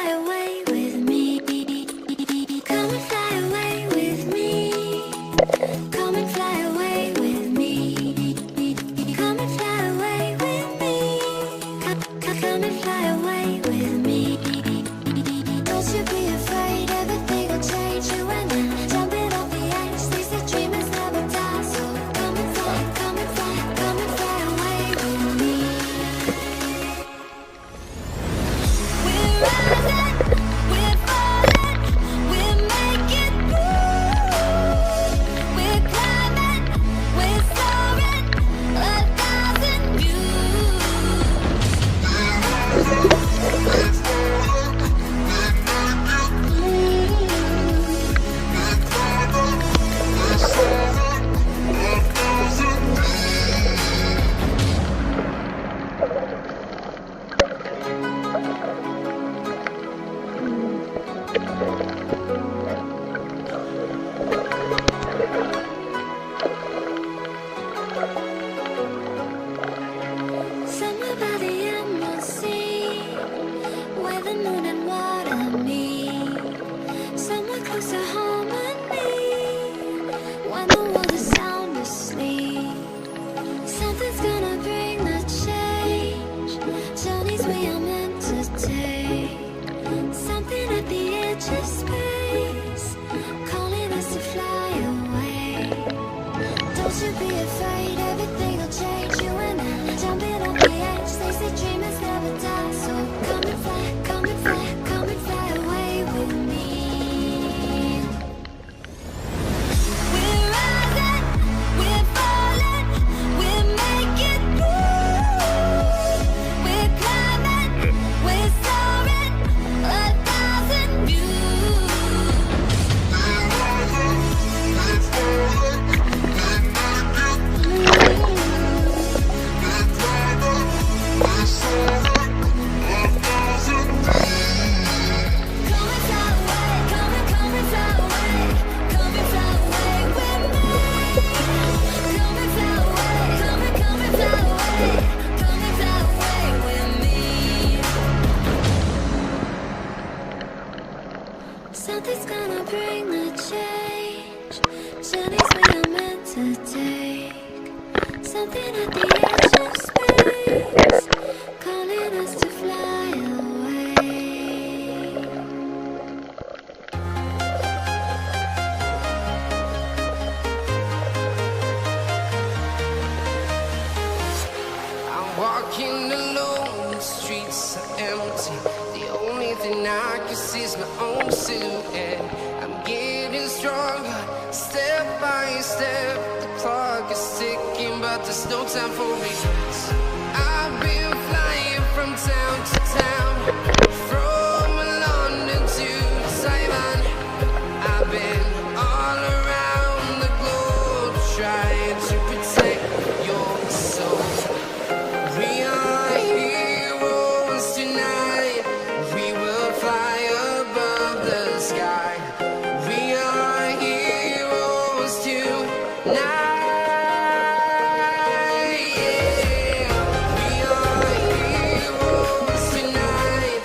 away with me. Come and fly away with me. Come and fly away with me. Come and fly away with me. Come and fly away with me. Don't you be afraid, everything will change. You and I, jumping off the edge. They say dreamers never die. So come and fly, come and fly, come and fly away with me. We're rising, we're falling, we're making moves. We're climbing, we're soaring, 1,000 views. Somewhere by the emerald sea, where the moon and water meet. Somewhere close to harmony, when the world is sound asleep. Something's gonna bring the change, journeys we are meant to take. Something at the edge of space, calling us to fly away. Don't you be afraid, everything will change. You and I, jumping off the edge. They say dreamers never die. So come and fly, come and fly, come and fly away with me. We're rising, we're falling, we're making moves. We're climbing, we're soaring, 1,000 views. Come and fly away, come and fly away, come and fly away with me. Come and fly away, come and fly away, come and fly away with me. Something's gonna bring the change, journeys we are meant to take. Something at the edge of space, calling us to fly away. I'm walking alone, the streets are empty. The only thing I can see is my own silhouette. I'm getting stronger, step by step. The clock is ticking, but there's no time for regrets. I've been flying from town to town, from London to Taiwan. I've been all around the globe trying to protect your soul. We are heroes tonight. We will fly above the sky. We are heroes tonight. Yeah. We are heroes tonight.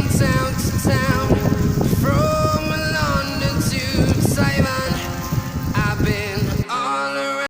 in town.